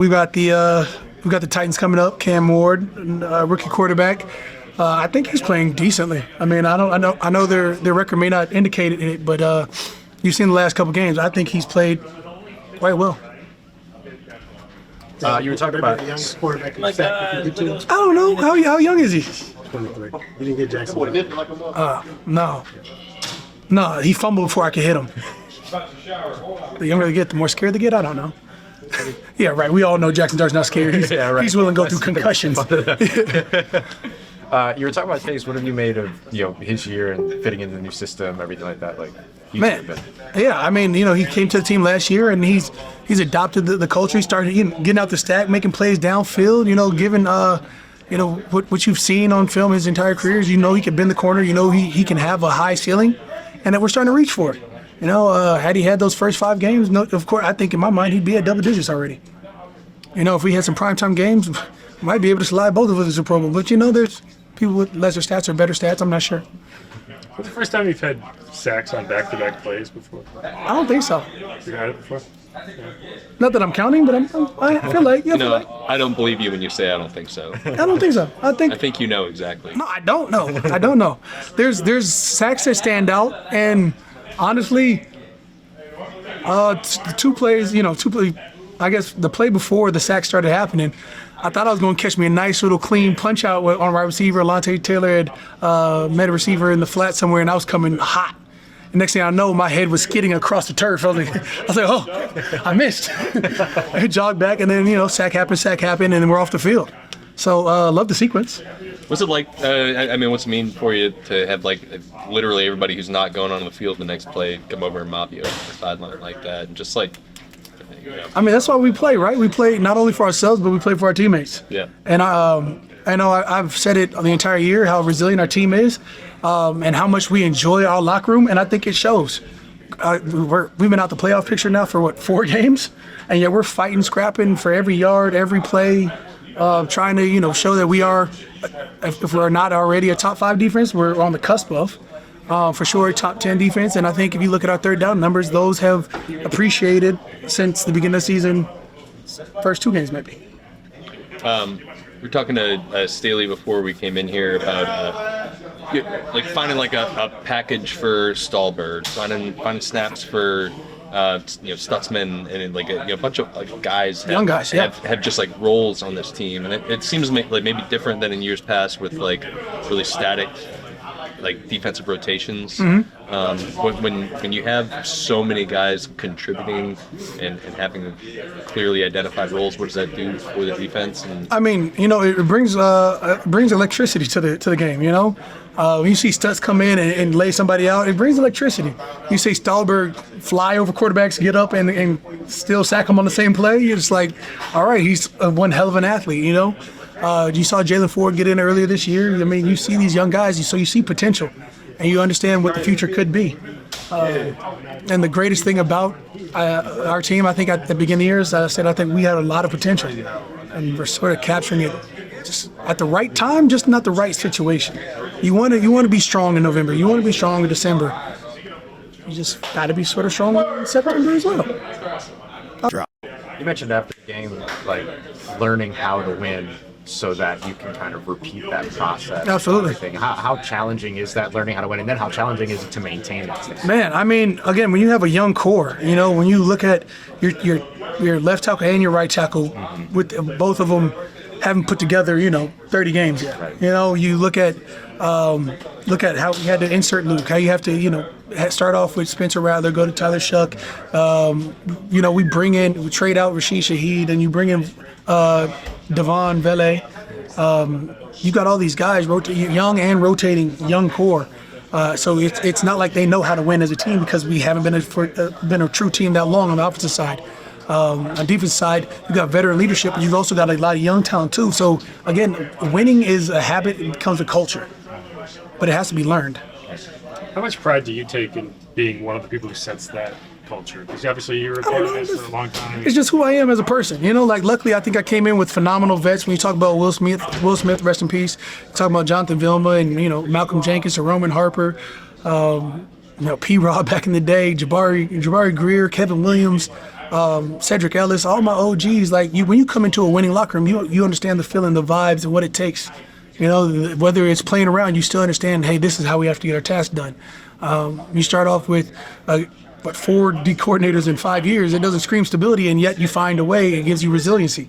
We got the Titans coming up. Cam Ward, rookie quarterback. I think he's playing decently. I mean, I know their record may not indicate it, but you've seen the last couple games. I think he's played quite well. You were talking about the youngest quarterback in the sack. I don't know how young is he? 23. You didn't get Jackson. No, he fumbled before I could hit him. The younger they get, the more scared they get. I don't know. Yeah, right. We all know Jackson Dart's not scared. He's willing to go through concussions. You were talking about Chase. What have you made of his year and fitting into the new system, everything like that? Man, yeah. I mean, he came to the team last year and he's adopted the culture. He started getting out the stack, making plays downfield. Given what you've seen on film his entire career is he can bend the corner. He can have a high ceiling, and that we're starting to reach for it. Had he had those first 5 games, of course, I think in my mind he'd be at double digits already. If we had some primetime games, we might be able to slide both of us into Pro Bowl. But there's people with lesser stats or better stats. I'm not sure. What's the first time you've had sacks on back-to-back plays before? I don't think so. You had it before? Not that I'm counting, but I feel like. I don't believe you when you say I don't think so. I don't think so. I think you know exactly. No, I don't know. I don't know. There's sacks that stand out, and honestly, two plays. I guess the play before the sack started happening, I thought I was going to catch me a nice little clean punch out on wide receiver. Alontae Taylor had met a receiver in the flat somewhere, and I was coming hot. The next thing I know, my head was skidding across the turf. I was like, oh, I missed. I jogged back, and then sack happened, and then we're off the field. So love the sequence. What's it like? What's it mean for you to have literally everybody who's not going on the field the next play come over and mop you over the sideline like that, and just that's why we play, right? We play not only for ourselves, but we play for our teammates. Yeah. And I know I've said it the entire year how resilient our team is, and how much we enjoy our locker room, and I think it shows. We've been out the playoff picture now for 4 games, and yet we're fighting, scrapping for every yard, every play, trying to show that we are, if we're not already a top 5 defense, we're on the cusp of. For sure, top 10 defense, and I think if you look at our third down numbers, those have appreciated since the beginning of the season, first 2 games maybe. We were talking to Staley before we came in here about finding a package for Stallberg, finding snaps for Stutzman, and a bunch of guys young guys have just roles on this team, and it seems maybe different than in years past with really static defensive rotations. Mm-hmm. When you have so many guys contributing and having clearly identified roles, what does that do for the defense? It brings electricity to the game. When you see Stutz come in and lay somebody out, it brings electricity. You see Stallberg fly over quarterbacks, get up and still sack them on the same play. You're just like, all right, he's one hell of an athlete. You saw Jalen Ford get in earlier this year. You see these young guys, so you see potential, and you understand what the future could be. And the greatest thing about our team, I think at the beginning of the year, is I said I think we had a lot of potential, and we're sort of capturing it just at the right time, just not the right situation. You want to be strong in November. You want to be strong in December. You just got to be sort of strong in September as well. You mentioned after the game, learning how to win so that you can kind of repeat that process. Absolutely. How challenging is that, learning how to win, and then how challenging is it to maintain that? Man, again, when you have a young core, when you look at your left tackle and your right tackle, with both of them haven't put together, 30 games yet. Right. You look at how we had to insert Luke, how you have to, start off with Spencer Rattler, go to Tyler Shuck. We trade out Rashid Shaheed, and you bring in Devon Vele. You got all these guys, young and rotating young core. So it's not like they know how to win as a team because we haven't been a true team that long on the offensive side. On the defense side, you've got veteran leadership, but you've also got a lot of young talent too. So again, winning is a habit; it becomes a culture, but it has to be learned. How much pride do you take in being one of the people who sets that culture? Because obviously you were a part of this for a long time. It's just who I am as a person. Luckily I think I came in with phenomenal vets. When you talk about Will Smith, rest in peace. Talking about Jonathan Vilma and Malcolm Jenkins or Roman Harper, P. Rob back in the day, Jabari Greer, Kevin Williams. Cedric Ellis, all my OGs. Like when you come into a winning locker room, you understand the feeling, the vibes, and what it takes. You know, whether it's playing around, you still understand. Hey, this is how we have to get our task done. You start off with 4 D coordinators in 5 years. It doesn't scream stability, and yet you find a way. It gives you resiliency.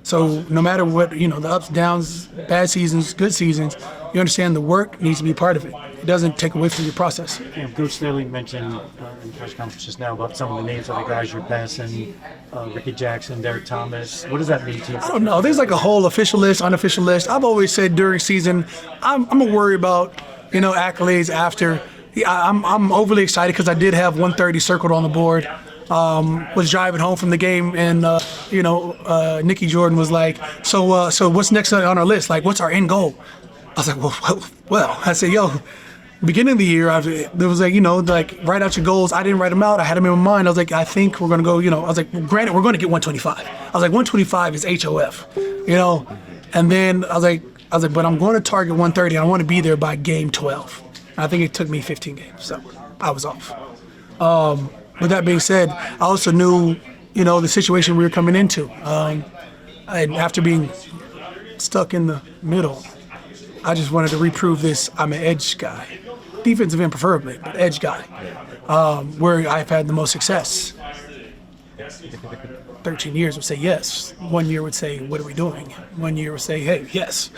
So no matter what, you know, the ups, downs, bad seasons, good seasons, you understand the work needs to be part of it. It doesn't take away from your process. You know, Coach Staley mentioned in the press conference just now about some of the names of the guys you're passing, Ricky Jackson, Derek Thomas. What does that mean to you? I don't know. There's like a whole official list, unofficial list. I've always said during season, I'm gonna worry about, you know, accolades after. I'm overly excited because I did have 130 circled on the board. Was driving home from the game, and Nikki Jordan was like, "So what's next on our list? Like, what's our end goal?" I was like, "Well," I said, "Yo." Beginning of the year, there was like, you know, like write out your goals. I didn't write them out. I had them in my mind. I was like, I think we're gonna go. You know, I was like, well, granted, we're gonna get 125. I was like, 125 is HOF, you know. And then I was like, but I'm going to target 130. I want to be there by game 12. I think it took me 15 games, so I was off. With that being said, I also knew, you know, the situation we were coming into. And after being stuck in the middle, I just wanted to reprove this. I'm an edge guy. Defensive end preferably, but edge guy. Where I've had the most success. 13 years would say yes. 1 year would say, what are we doing? 1 year would say, hey, yes.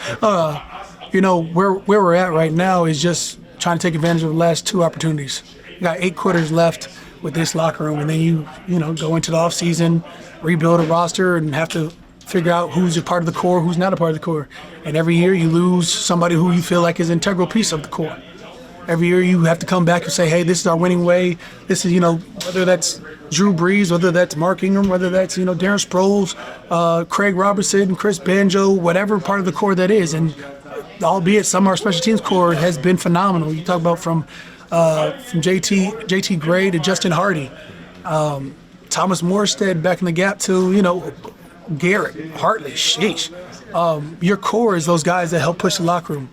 You know, where we're at right now is just trying to take advantage of the last 2 opportunities. You got 8 quarters left with this locker room, and then you know, go into the offseason, rebuild a roster, and have to figure out who's a part of the core, who's not a part of the core. And every year you lose somebody who you feel like is an integral piece of the core. Every year you have to come back and say, hey, this is our winning way. This is, you know, whether that's Drew Brees, whether that's Mark Ingram, whether that's, you know, Darren Sproles, Craig Robertson, Chris Banjo, whatever part of the core that is. And albeit some of our special teams core has been phenomenal. You talk about from JT Gray to Justin Hardy, Thomas Morstead back in the gap to, you know, Garrett, Hartley, sheesh. Your core is those guys that help push the locker room.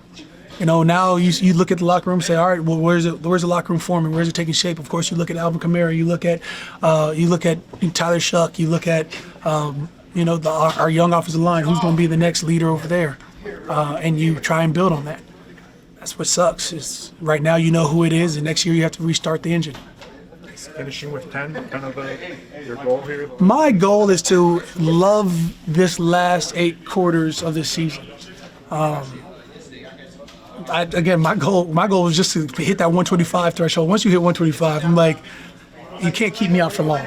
You know, now you look at the locker room and say, all right, well, where's the locker room forming? Where's it taking shape? Of course, you look at Alvin Kamara, you look at Tyler Shuck, you look at you know, our young offensive line. Who's going to be the next leader over there? And you try and build on that. That's what sucks. Is right now you know who it is, and next year you have to restart the engine. Finishing with 10, kind of your goal here? My goal is to love this last 8 quarters of this season. My goal was just to hit that 125 threshold. Once you hit 125, I'm like, you can't keep me out for long.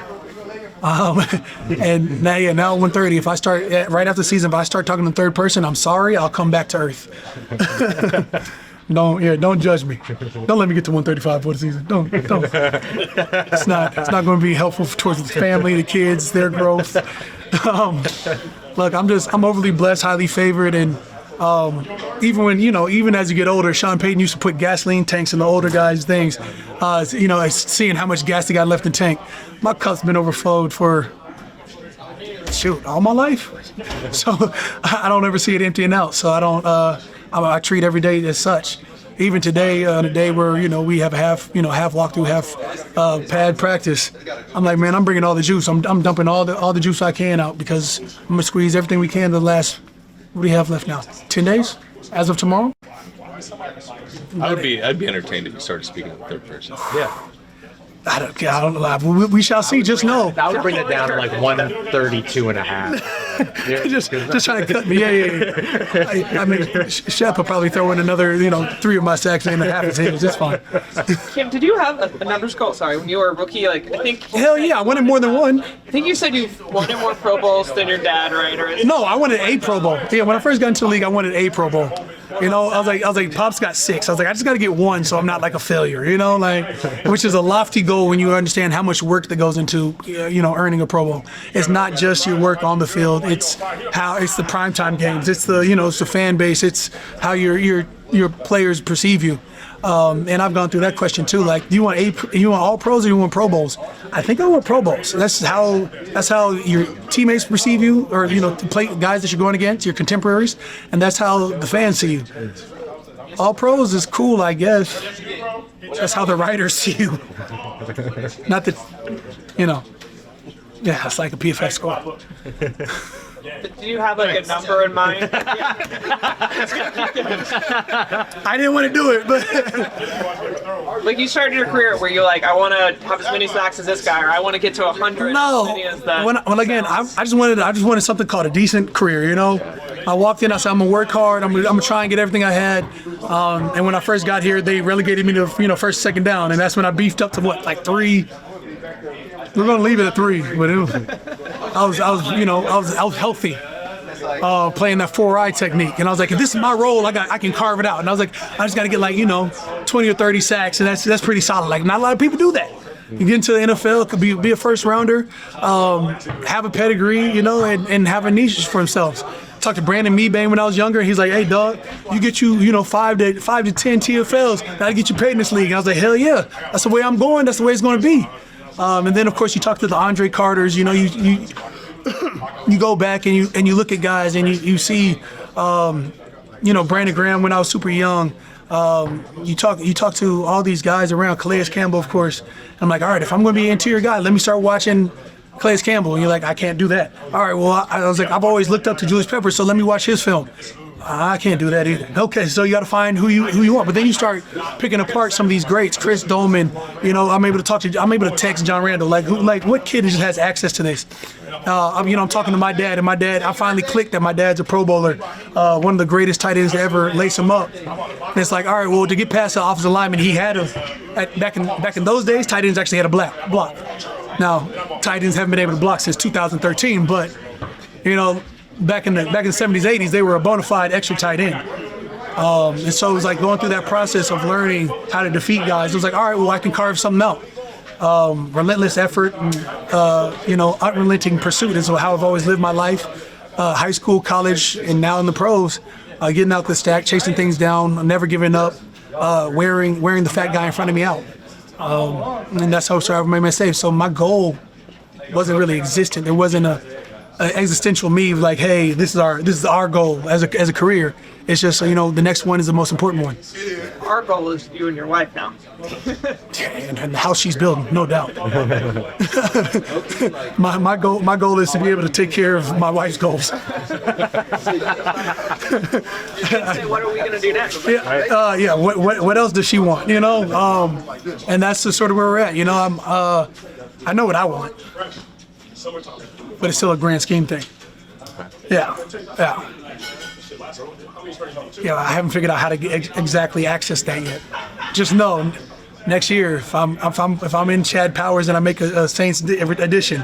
And now 130. If I start right after the season, if I start talking in third person, I'm sorry. I'll come back to earth. Don't judge me. Don't let me get to 135 for the season. Don't. It's not going to be helpful towards the family, the kids, their growth. Look, I'm overly blessed, highly favored, and even as you get older, Sean Payton used to put gasoline tanks in the older guys' things. Seeing how much gas they got left in the tank. My cup's been overflowed for all my life, so I don't ever see it emptying out. So I don't. I treat every day as such. Even today, on a day where we have half walkthrough, half pad practice, I'm like, man, I'm bringing all the juice. I'm dumping all the juice I can out because I'm gonna squeeze everything we can to the last. What do you have left now? 10 days, as of tomorrow. I'd be entertained if you started speaking in the third person. Yeah. I don't know. We shall see. Just know. That would bring it down to like 132 and a half. just trying to cut me. Yeah. I mean, Shep will probably throw in another, 3 of my sacks and a half of his. It's fine. Kim, did you have a numbers goal? Sorry, when you were a rookie, I think. Hell yeah, I wanted more than one. I think you said you wanted more Pro Bowls than your dad, right? No, I wanted a Pro Bowl. Yeah, when I first got into the league, I wanted a Pro Bowl. I was like, Pop's got 6. I was like, I just got to get 1, so I'm not like a failure. Which is a lofty goal when you understand how much work that goes into, earning a Pro Bowl. It's not just your work on the field. It's the primetime games. It's it's the fan base. It's how your players perceive you. And I've gone through that question too. Like, do you want all pros or do you want Pro Bowls? I think I want Pro Bowls. That's how your teammates perceive you, or the play guys that you're going against, your contemporaries, and that's how the fans see you. All pros is cool, I guess. That's how the writers see you. Not that, Yeah, it's like a PFF score. Do you have like a number in mind? I didn't want to do it, but Like you started your career where you're like, I want to have as many sacks as this guy, or I want to get to 100. no. As many as that. When again, I just wanted something called a decent career. You know, I walked in, I said I'm gonna work hard. I'm gonna try and get everything I had. And when I first got here, they relegated me to first, second down, and that's when I beefed up to what, like 3. We're gonna leave it at 3, but it was, I was healthy, playing that 4-eye technique, and I was like, if this is my role, I can carve it out. And I was like, I just got to get like 20 or 30 sacks, and that's pretty solid. Like not a lot of people do that. You get into the NFL, could be a first rounder, have a pedigree, and have a niche for themselves. Talked to Brandon Meebane when I was younger. He's like, hey, dog, you get 5 to 10 TFLs, that'll get you paid in this league. And I was like, hell yeah, that's the way I'm going. That's the way it's going to be. And then of course you talk to the Andre Carters. You go back and you look at guys and you see, Brandon Graham when I was super young. You talk to all these guys around, Calais Campbell, of course. I'm like, all right, if I'm going to be an interior guy, let me start watching Calais Campbell. And you're like, I can't do that. All right, well, I was like, I've always looked up to Julius Peppers, so let me watch his film. I can't do that either. Okay, so you got to find who you want, but then you start picking apart some of these greats. Chris Dolman, I'm able to text John Randall, what kid just has access to this? I'm talking to my dad, and I finally clicked that my dad's a Pro Bowler, one of the greatest tight ends to ever lace him up. And it's like, all right, well, to get past the offensive lineman, he had back in those days, tight ends actually had a block. Now, tight ends haven't been able to block since 2013, but back in the 70s, 80s, they were a bona fide extra tight end. And so it was like going through that process of learning how to defeat guys. It was like, all right, well, I can carve something out. Relentless effort and, unrelenting pursuit is how I've always lived my life. High school, college, and now in the pros, getting out the stack, chasing things down, never giving up, wearing the fat guy in front of me out. And that's how I made my save. So my goal wasn't really existent. There wasn't a existential me like, hey, this is our goal as a career. It's just the next one is the most important one. Our goal is you and your wife now. And the house she's building, no doubt. my goal is to be able to take care of my wife's goals. Say, what are we gonna do next? What else does she want? And that's just sort of where we're at. I know what I want, but it's still a grand scheme thing. Yeah. I haven't figured out how to exactly access that yet. Just know, next year if I'm in Chad Powers and I make a Saints edition,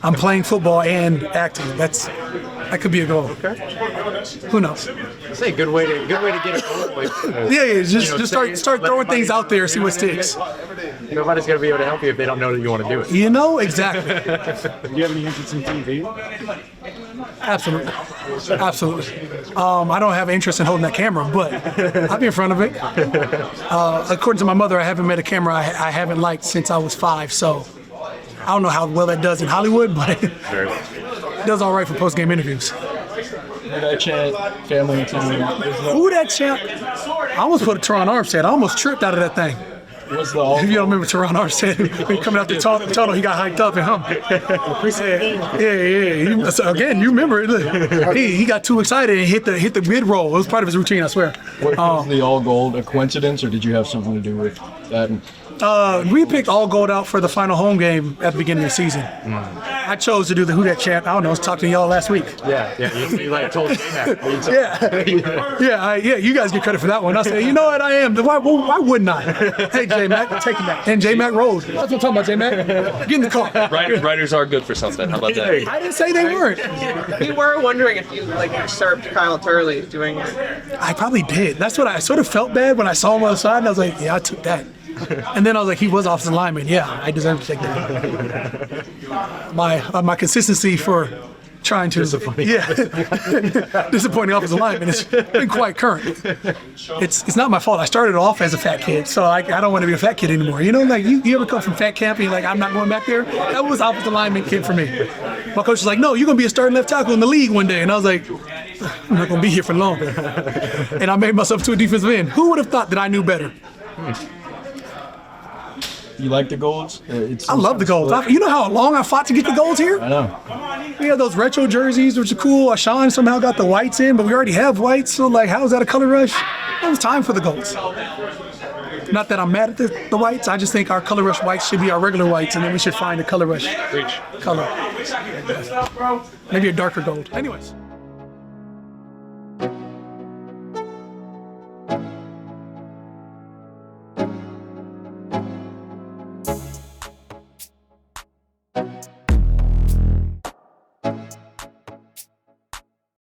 I'm playing football and acting. That could be a goal. Okay. Who knows? It's a good way to get it going. Just start throwing things out there, see what sticks. Nobody's gonna be able to help you if they don't know that you want to do it. Exactly. Do you have any interest in TV? Absolutely. I don't have interest in holding that camera, but I'll be in front of it. According to my mother, I haven't met a camera I haven't liked since I was 5, so I don't know how well that does in Hollywood, but it does all right for post-game interviews. That chant, family and team. Ooh, that chant. I almost put a Teron Armstead. I almost tripped out of that thing. What's the If you don't remember Teron Armstead, coming out the tunnel, he got hyped up and Yeah. So again, you remember it. Look, he got too excited and hit the mid roll. It was part of his routine, I swear. Was the all gold a coincidence, or did you have something to do with that? We picked all gold out for the final home game at the beginning of the season. I chose to do the Who Dat chant. I don't know. I was talking to y'all last week. Yeah. You told me that. You guys get credit for that one. I said, you know what, I am. Why wouldn't I? Hey, J-Mac, take it back. And J-Mac rolled. That's what I'm talking about, J-Mac. Get in the car. Writers are good for something. How about that? I didn't say they weren't. We were wondering if you usurped Kyle Turley doing it. I probably did. That's what I sort of felt bad when I saw him on the side, and I was like, yeah, I took that. And then I was like, he was offensive lineman. Yeah, I deserve to take that. My consistency for trying to disappointing offensive lineman has been quite current. It's not my fault. I started off as a fat kid, so I don't want to be a fat kid anymore. You ever come from fat camp and you're like, I'm not going back there? That was offensive lineman kid for me. My coach was like, no, you're going to be a starting left tackle in the league one day. And I was like, I'm not going to be here for long. And I made myself to a defensive end. Who would have thought that I knew better? You like the golds? I love the golds. You know how long I fought to get the golds here? I know. We have those retro jerseys, which are cool. Sean somehow got the whites in, but we already have whites. So, like, how is that a color rush? It was time for the golds. Not that I'm mad at the whites. I just think our color rush whites should be our regular whites, and then we should find a color rush color. Maybe a darker gold. Anyways. You